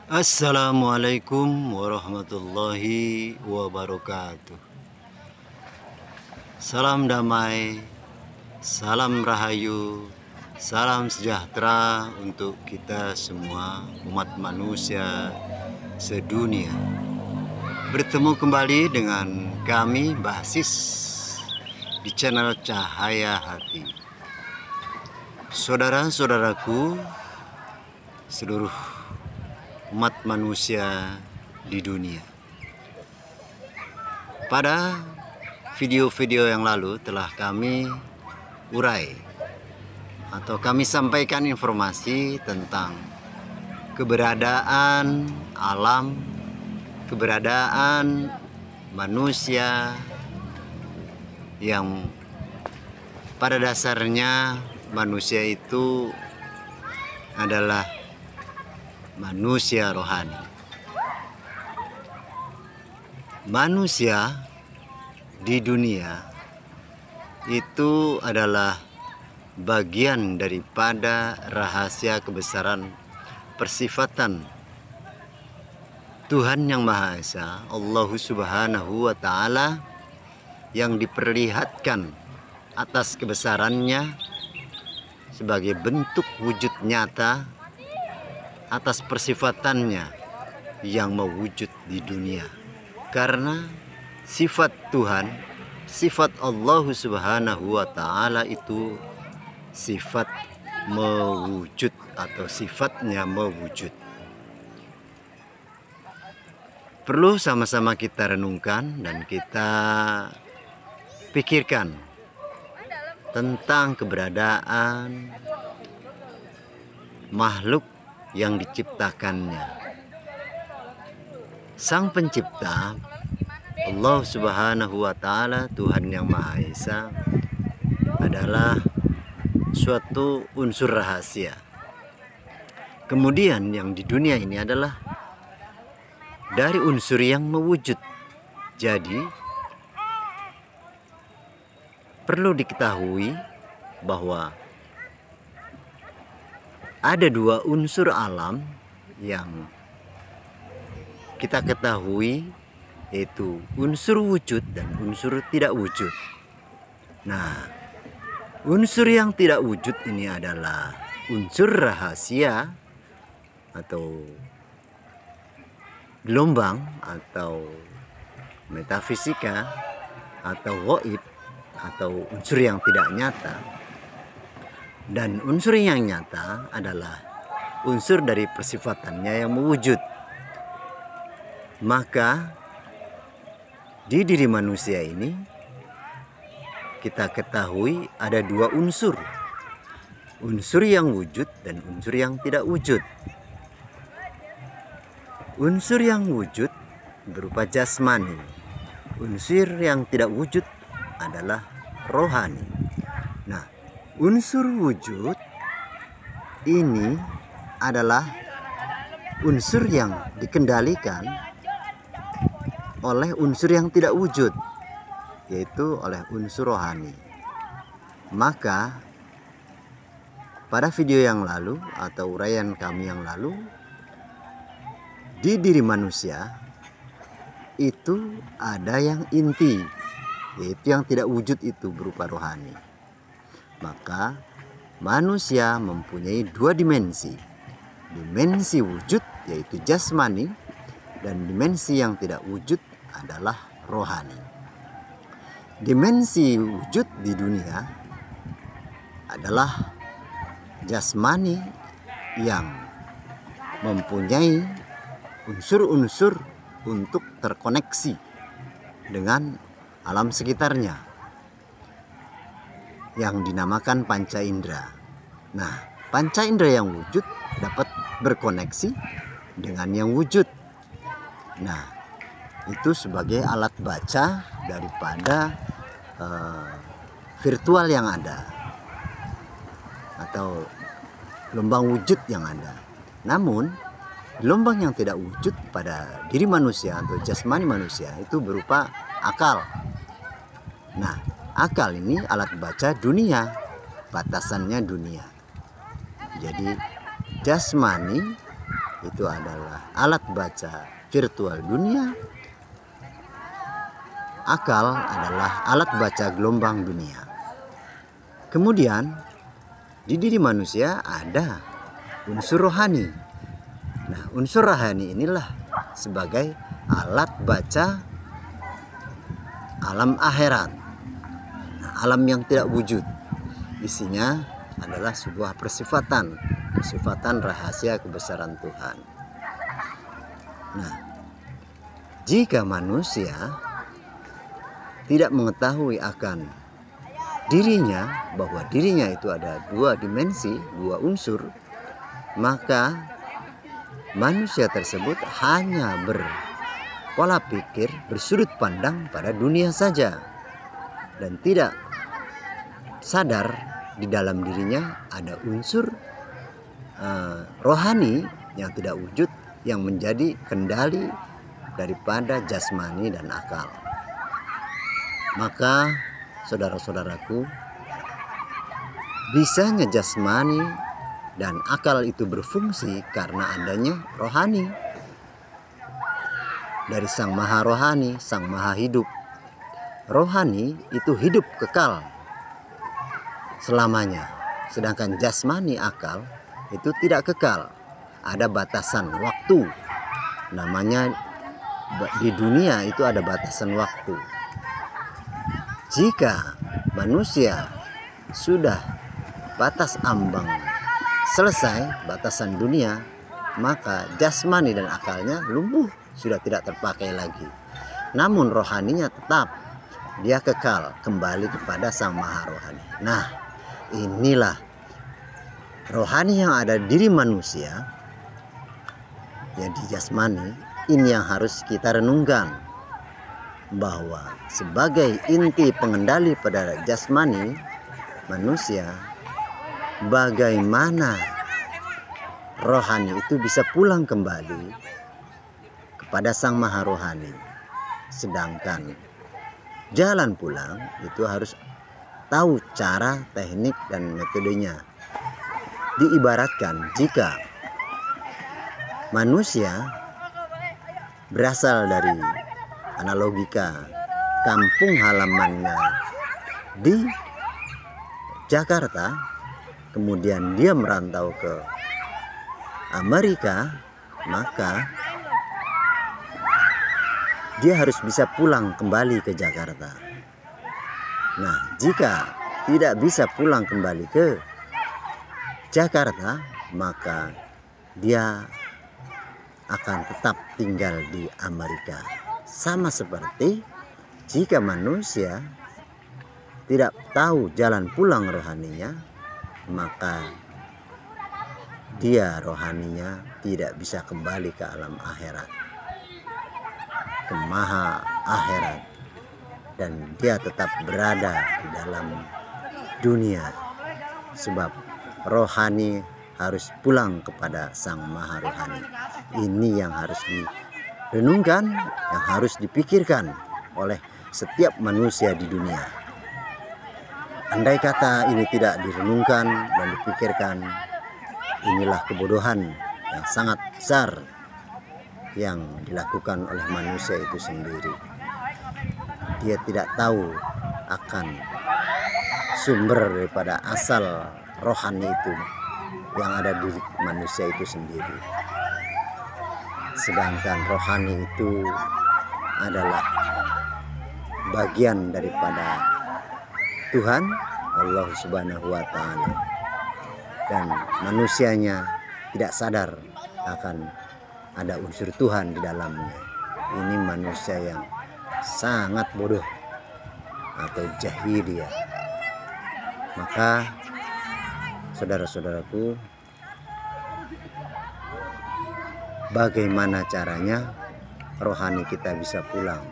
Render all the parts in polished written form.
Assalamualaikum warahmatullahi wabarakatuh. Salam damai, salam rahayu, salam sejahtera untuk kita semua umat manusia sedunia. Bertemu kembali dengan kami Mbah Sis di channel Cahaya Hati. Saudara-saudaraku, seluruh umat manusia di dunia. Pada video-video yang lalu telah kami urai atau kami sampaikan informasi tentang keberadaan alam, keberadaan manusia yang pada dasarnya manusia itu adalah manusia rohani. Manusia di dunia itu adalah bagian daripada rahasia kebesaran persifatan Tuhan Yang Maha Esa, Allah Subhanahu wa Ta'ala, yang diperlihatkan atas kebesarannya sebagai bentuk wujud nyata atas persifatannya yang mewujud di dunia. Karena sifat Tuhan, sifat Allah Subhanahu wa Ta'ala itu sifat mewujud atau sifatnya mewujud. Perlu sama-sama kita renungkan dan kita pikirkan tentang keberadaan makhluk yang diciptakannya. Sang pencipta Allah Subhanahu wa Ta'ala, Tuhan Yang Maha Esa, adalah suatu unsur rahasia. Kemudian yang di dunia ini adalah dari unsur yang mewujud. Jadi perlu diketahui bahwa ada dua unsur alam yang kita ketahui, yaitu unsur wujud dan unsur tidak wujud. Nah, unsur yang tidak wujud ini adalah unsur rahasia atau gelombang atau metafisika atau gaib atau unsur yang tidak nyata. Dan unsur yang nyata adalah unsur dari persifatannya yang mewujud. Maka di diri manusia ini kita ketahui ada dua unsur. Unsur yang wujud dan unsur yang tidak wujud. Unsur yang wujud berupa jasmani. Unsur yang tidak wujud adalah rohani. Nah, unsur wujud ini adalah unsur yang dikendalikan oleh unsur yang tidak wujud, yaitu oleh unsur rohani. Maka pada video yang lalu atau uraian kami yang lalu, di diri manusia itu ada yang inti, yaitu yang tidak wujud itu berupa rohani. Maka manusia mempunyai dua dimensi. Dimensi wujud yaitu jasmani, dan dimensi yang tidak wujud adalah rohani. Dimensi wujud di dunia adalah jasmani yang mempunyai unsur-unsur untuk terkoneksi dengan alam sekitarnya yang dinamakan panca indera. Nah, panca indera yang wujud dapat berkoneksi dengan yang wujud. Nah, itu sebagai alat baca daripada virtual yang ada atau gelombang wujud yang ada. Namun gelombang yang tidak wujud pada diri manusia atau jasmani manusia itu berupa akal. Nah, akal ini alat baca dunia, batasannya dunia. Jadi jasmani itu adalah alat baca virtual dunia. Akal adalah alat baca gelombang dunia. Kemudian di diri manusia ada unsur rohani. Nah, unsur rohani inilah sebagai alat baca alam akhirat. Nah, alam yang tidak wujud. Isinya adalah sebuah persifatan rahasia kebesaran Tuhan. Nah, jika manusia tidak mengetahui akan dirinya, bahwa dirinya itu ada dua dimensi, dua unsur, maka manusia tersebut hanya berpola pikir, bersudut pandang pada dunia saja, dan tidak sadar di dalam dirinya ada unsur rohani yang tidak wujud, yang menjadi kendali daripada jasmani dan akal. Maka saudara-saudaraku, bisanya jasmani dan akal itu berfungsi karena adanya rohani dari Sang Maha Rohani, Sang Maha Hidup. Rohani itu hidup kekal selamanya, sedangkan jasmani, akal itu tidak kekal, ada batasan waktu. Namanya di dunia itu ada batasan waktu. Jika manusia sudah batas ambang selesai batasan dunia, maka jasmani dan akalnya lumpuh, sudah tidak terpakai lagi. Namun rohaninya tetap, dia kekal kembali kepada Sang Maha Rohani. Nah, inilah rohani yang ada di diri manusia, yang di jasmani, ini yang harus kita renungkan, bahwa sebagai inti pengendali pada jasmani manusia, bagaimana rohani itu bisa pulang kembali kepada Sang Maha Rohani. Sedangkan jalan pulang itu harus tahu cara, teknik, dan metodenya. Diibaratkan jika manusia berasal dari analogika kampung halamannya di Jakarta, kemudian dia merantau ke Amerika, maka dia harus bisa pulang kembali ke Jakarta. Nah, jika tidak bisa pulang kembali ke Jakarta, maka dia akan tetap tinggal di Amerika. Sama seperti jika manusia tidak tahu jalan pulang rohaninya, maka dia rohaninya tidak bisa kembali ke alam akhirat, ke maha akhirat, dan dia tetap berada di dalam dunia, sebab rohani harus pulang kepada Sang Maha Rohani. Ini yang harus direnungkan, yang harus dipikirkan oleh setiap manusia di dunia. Andai kata ini tidak direnungkan dan dipikirkan, inilah kebodohan yang sangat besar yang dilakukan oleh manusia itu sendiri. Dia tidak tahu akan sumber daripada asal rohani itu yang ada di manusia itu sendiri. Sedangkan rohani itu adalah bagian daripada Tuhan, Allah Subhanahu wa Ta'ala, dan manusianya tidak sadar akan ada unsur Tuhan di dalamnya. Ini manusia yang sangat bodoh atau jahiliyah. Maka saudara-saudaraku, bagaimana caranya rohani kita bisa pulang?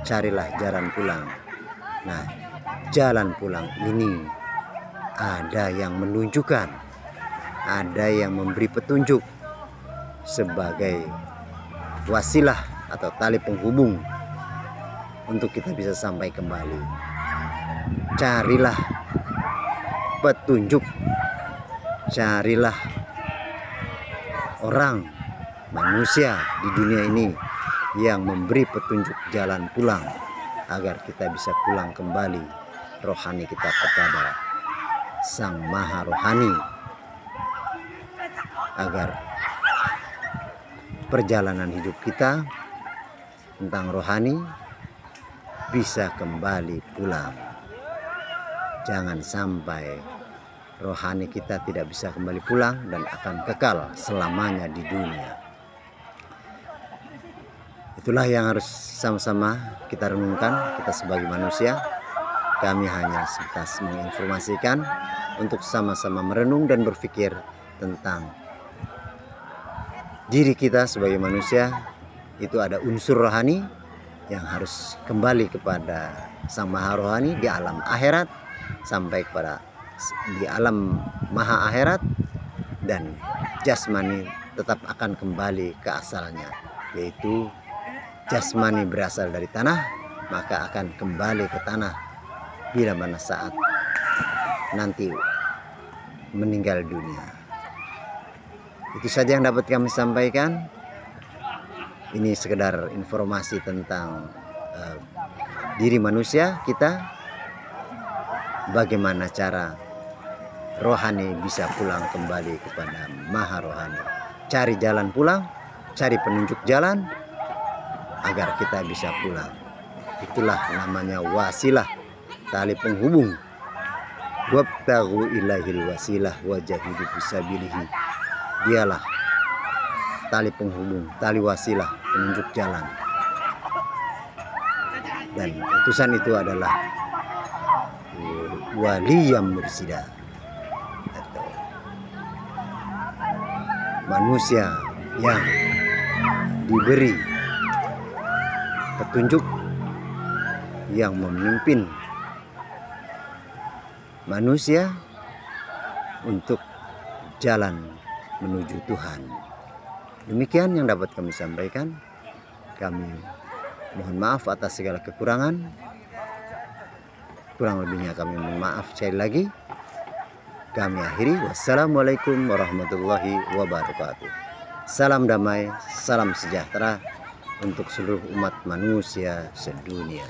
Carilah jalan pulang. Nah, jalan pulang ini ada yang menunjukkan, ada yang memberi petunjuk sebagai wasilah atau tali penghubung untuk kita bisa sampai kembali. Carilah petunjuk, carilah orang manusia di dunia ini yang memberi petunjuk jalan pulang agar kita bisa pulang kembali rohani kita kepada Sang Maha Rohani, agar perjalanan hidup kita tentang rohani bisa kembali pulang. Jangan sampai rohani kita tidak bisa kembali pulang dan akan kekal selamanya di dunia. Itulah yang harus sama-sama kita renungkan, kita sebagai manusia. Kami hanya sebatas menginformasikan untuk sama-sama merenung dan berpikir tentang diri kita sebagai manusia. Itu ada unsur rohani yang harus kembali kepada Sang Maha Rohani di alam akhirat, sampai kepada di alam maha akhirat, dan jasmani tetap akan kembali ke asalnya, yaitu jasmani berasal dari tanah, maka akan kembali ke tanah bila mana saat nanti meninggal dunia. Itu saja yang dapat kami sampaikan. Ini sekedar informasi tentang diri manusia kita, bagaimana cara rohani bisa pulang kembali kepada Maha Rohani. Cari jalan pulang, cari penunjuk jalan agar kita bisa pulang. Itulah namanya wasilah, tali penghubung. Wabtaghu ilaihil wasilah wajahidu fisabilihi. Dialah tali penghubung, tali wasilah, penunjuk jalan. Dan utusan itu adalah wali yang mursida, atau manusia yang diberi petunjuk, yang memimpin manusia untuk jalan menuju Tuhan. Demikian yang dapat kami sampaikan. Kami mohon maaf atas segala kekurangan. Kurang lebihnya kami mohon maaf sekali lagi. Kami akhiri. Wassalamualaikum warahmatullahi wabarakatuh. Salam damai, salam sejahtera untuk seluruh umat manusia sedunia.